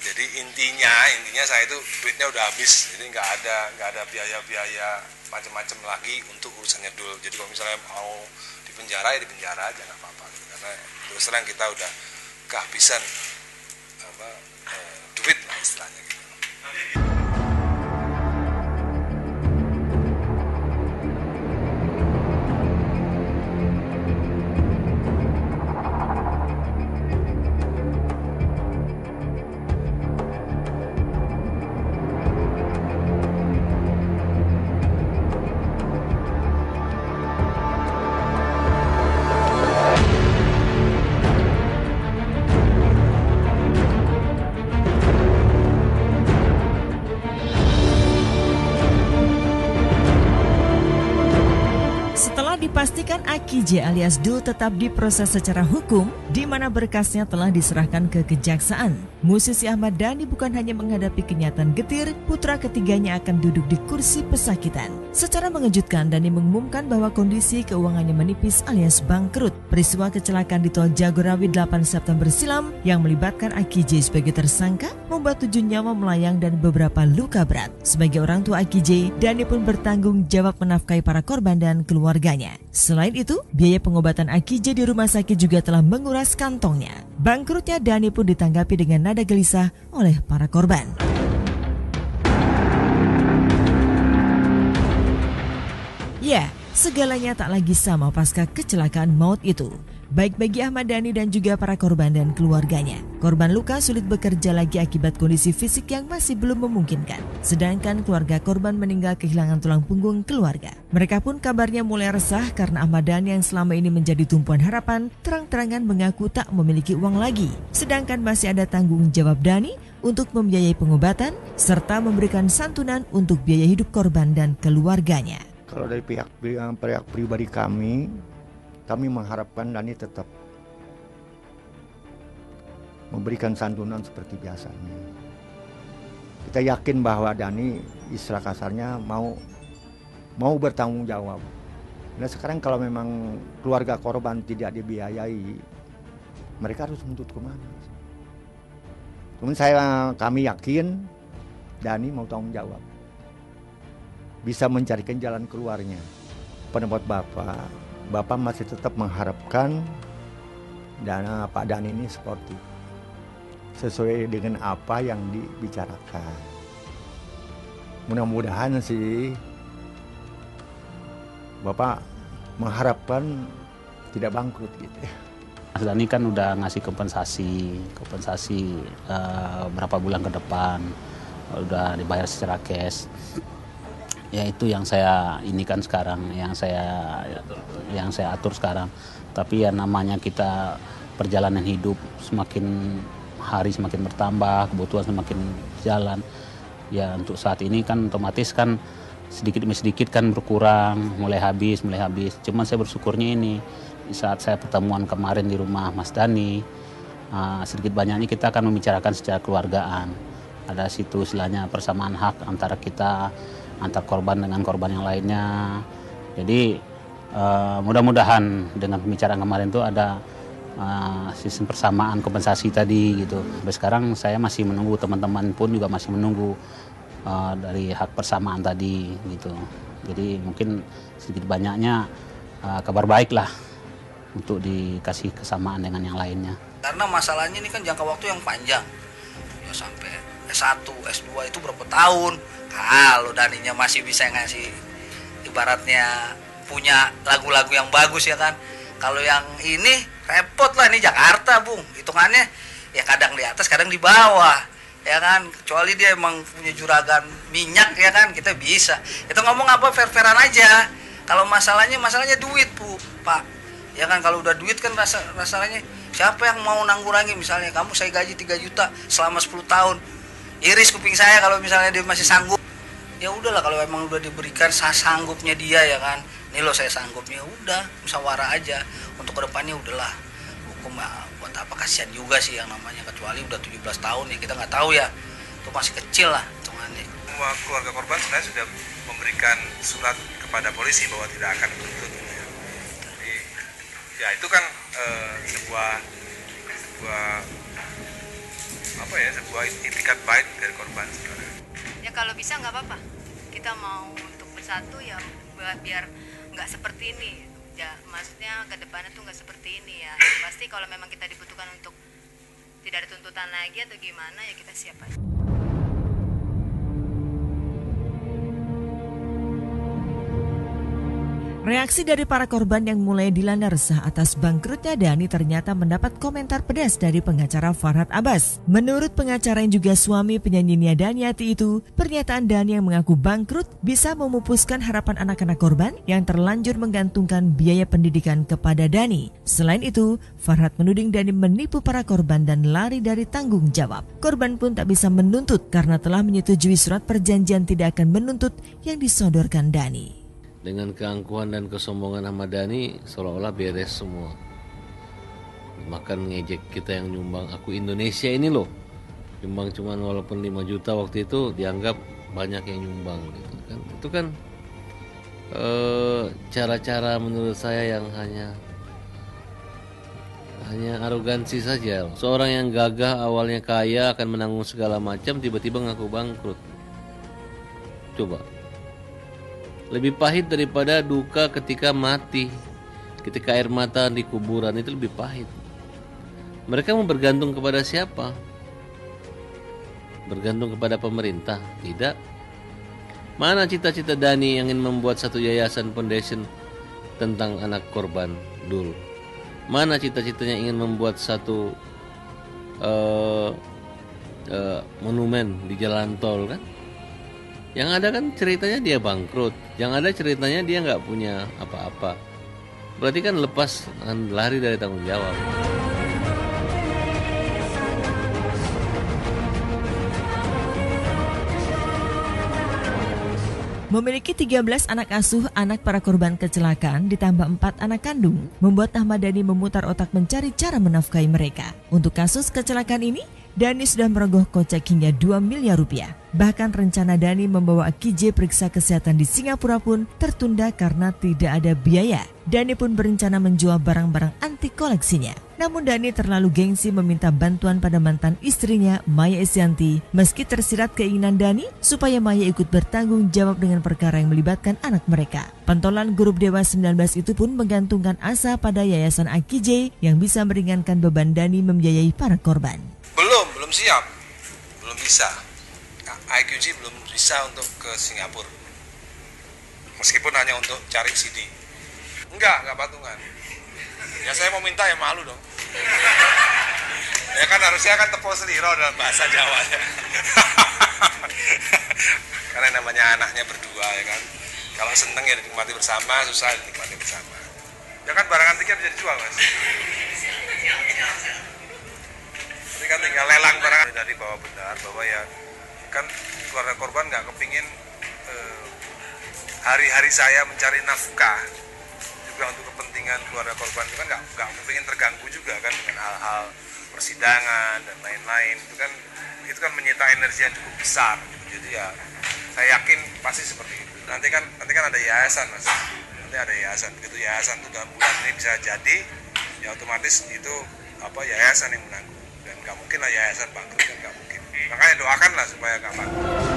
Jadi intinya saya itu duitnya udah habis, jadi nggak ada biaya macam-macam lagi untuk urusan nyedul. Jadi kalau misalnya mau di penjara ya di penjara aja nggak apa-apa, gitu. Karena terus terang kita udah kehabisan duit lah istilahnya gitu. Dipastikan Aki J alias Dul tetap diproses secara hukum, di mana berkasnya telah diserahkan ke kejaksaan. Musisi Ahmad Dhani bukan hanya menghadapi kenyataan getir, putra ketiganya akan duduk di kursi pesakitan. Secara mengejutkan, Dhani mengumumkan bahwa kondisi keuangannya menipis alias bangkrut. Peristiwa kecelakaan di Tol Jagorawi 8 September silam yang melibatkan Aki J sebagai tersangka membuat 7 nyawa melayang dan beberapa luka berat. Sebagai orang tua Aki J, Dhani pun bertanggung jawab menafkahi para korban dan keluarganya. Selain itu, biaya pengobatan Aki J di rumah sakit juga telah menguras kantongnya. Bangkrutnya Dhani pun ditanggapi dengan nada gelisah oleh para korban. Ya, segalanya tak lagi sama pasca kecelakaan maut itu. Baik bagi Ahmad Dhani dan juga para korban dan keluarganya. Korban luka sulit bekerja lagi akibat kondisi fisik yang masih belum memungkinkan. Sedangkan keluarga korban meninggal kehilangan tulang punggung keluarga. Mereka pun kabarnya mulai resah karena Ahmad Dhani yang selama ini menjadi tumpuan harapan terang-terangan mengaku tak memiliki uang lagi. Sedangkan masih ada tanggung jawab Dhani untuk membiayai pengobatan serta memberikan santunan untuk biaya hidup korban dan keluarganya. Kalau dari pihak pribadi kami mengharapkan Dhani tetap memberikan santunan seperti biasanya. Kita yakin bahwa Dhani istilah kasarnya mau bertanggung jawab. Nah sekarang kalau memang keluarga korban tidak dibiayai, mereka harus menuntut kemana? Kami yakin Dhani mau tanggung jawab, bisa mencarikan jalan keluarnya. Pendapat Bapak masih tetap mengharapkan dana Pak Dhani ini sportif, sesuai dengan apa yang dibicarakan. Mudah-mudahan sih Bapak mengharapkan tidak bangkrut gitu. Mas Dhani kan udah ngasih kompensasi berapa bulan ke depan, udah dibayar secara cash. Ya itu yang saya inikan sekarang, yang saya atur sekarang. Tapi ya namanya kita perjalanan hidup semakin hari semakin bertambah, kebutuhan semakin jalan. Ya untuk saat ini kan otomatis kan sedikit demi sedikit kan berkurang, mulai habis. Cuman saya bersyukurnya ini saat saya pertemuan kemarin di rumah Mas Dhani, sedikit banyaknya kita akan membicarakan secara keluargaan. Ada situ istilahnya persamaan hak antara kita, antar korban dengan korban yang lainnya. Jadi mudah-mudahan dengan pembicaraan kemarin itu ada sistem persamaan kompensasi tadi gitu. Sampai sekarang saya masih menunggu, teman-teman pun juga masih menunggu dari hak persamaan tadi gitu. Jadi mungkin sedikit banyaknya kabar baik lah untuk dikasih kesamaan dengan yang lainnya. Karena masalahnya ini kan jangka waktu yang panjang, ya sampai S1, S2 itu berapa tahun. Kalau Dhaninya masih bisa ngasih ibaratnya punya lagu-lagu yang bagus ya kan. Kalau yang ini repot lah, ini Jakarta Bung, hitungannya ya kadang di atas kadang di bawah ya kan. Kecuali dia emang punya juragan minyak ya kan, kita bisa. Kita ngomong apa fair-fairan aja. Kalau masalahnya duit Bu, Pak. Ya kan kalau udah duit kan rasanya siapa yang mau nanggurangi, misalnya kamu saya gaji 3 juta selama 10 tahun. Iris kuping saya kalau misalnya dia masih sanggup. Ya udahlah kalau emang udah diberikan sanggupnya dia ya kan. Ini loh saya sanggupnya, udah musyawarah aja. Untuk kedepannya udahlah. Hukum buat apa, kasihan juga sih yang namanya, kecuali udah 17 tahun ya kita nggak tahu ya. Itu masih kecil lah hitungannya. Semua keluarga korban sebenarnya sudah memberikan surat kepada polisi bahwa tidak akan menuntut. Jadi ya itu kan sebuah apa ya, sebuah itikat baik dari korban sebenarnya. Ya kalau bisa nggak apa-apa, kita mau untuk bersatu ya biar nggak seperti ini ya, maksudnya ke depannya tuh nggak seperti ini ya. Pasti kalau memang kita dibutuhkan untuk tidak ada tuntutan lagi atau gimana ya kita siap aja. Reaksi dari para korban yang mulai dilanda resah atas bangkrutnya Dhani ternyata mendapat komentar pedas dari pengacara Farhad Abbas. Menurut pengacara yang juga suami penyanyi Nia Daniati itu, pernyataan Dhani yang mengaku bangkrut bisa memupuskan harapan anak-anak korban yang terlanjur menggantungkan biaya pendidikan kepada Dhani. Selain itu, Farhad menuding Dhani menipu para korban dan lari dari tanggung jawab. Korban pun tak bisa menuntut karena telah menyetujui surat perjanjian tidak akan menuntut yang disodorkan Dhani. Dengan keangkuhan dan kesombongan Ahmad Dhani seolah-olah beres semua. Makan ngejek kita yang nyumbang, aku Indonesia ini loh. Nyumbang cuman walaupun 5 juta waktu itu dianggap banyak yang nyumbang gitu kan. Itu kan cara-cara menurut saya yang hanya arogansi saja. Seorang yang gagah awalnya kaya akan menanggung segala macam tiba-tiba ngaku bangkrut. Coba. Lebih pahit daripada duka ketika mati, ketika air mata di kuburan, itu lebih pahit. Mereka mau bergantung kepada siapa? Bergantung kepada pemerintah? Tidak. Mana cita-cita Dhani yang ingin membuat satu yayasan foundation tentang anak korban dulu? Mana cita-citanya ingin membuat satu monumen di jalan tol kan? Yang ada kan ceritanya dia bangkrut, yang ada ceritanya dia nggak punya apa-apa. Berarti kan lepas, lari dari tanggung jawab. Memiliki 13 anak asuh anak para korban kecelakaan ditambah 4 anak kandung, membuat Ahmad Dhani memutar otak mencari cara menafkahi mereka. Untuk kasus kecelakaan ini, Dhani sudah merogoh kocek hingga 2 miliar rupiah. Bahkan rencana Dhani membawa Akij periksa kesehatan di Singapura pun tertunda karena tidak ada biaya. Dhani pun berencana menjual barang-barang antik koleksinya. Namun Dhani terlalu gengsi meminta bantuan pada mantan istrinya Maya Estianty meski tersirat keinginan Dhani supaya Maya ikut bertanggung jawab dengan perkara yang melibatkan anak mereka. Pentolan grup Dewa 19 itu pun menggantungkan asa pada Yayasan Akij yang bisa meringankan beban Dhani membiayai para korban. Belum siap, belum bisa. IQG belum bisa untuk ke Singapura, meskipun hanya untuk cari CD. Enggak patungan. Ya saya mau minta ya malu dong. Ya kan harusnya kan tepung seliro dalam bahasa Jawa ya. Karena namanya anaknya berdua ya kan. Kalau seneng ya dinikmati bersama, susah dinikmati bersama. Ya kan barang antiknya bisa dijual mas. Tapi kan tinggal lelang barang dari bahwa benar bahwa ya kan keluarga korban nggak kepingin hari-hari saya mencari nafkah juga untuk kepentingan keluarga korban itu kan nggak kepingin terganggu juga kan dengan hal-hal persidangan dan lain-lain itu kan menyita energi yang cukup besar gitu. Jadi ya saya yakin pasti seperti itu. Nanti kan ada yayasan mas, nanti ada yayasan, begitu yayasan itu dalam bulan ini bisa jadi ya otomatis itu yayasan yang menanggung. Dan nggak mungkin lah yayasan bangkrut kan, nggak mungkin. Makanya doakanlah supaya nggak bangkrut.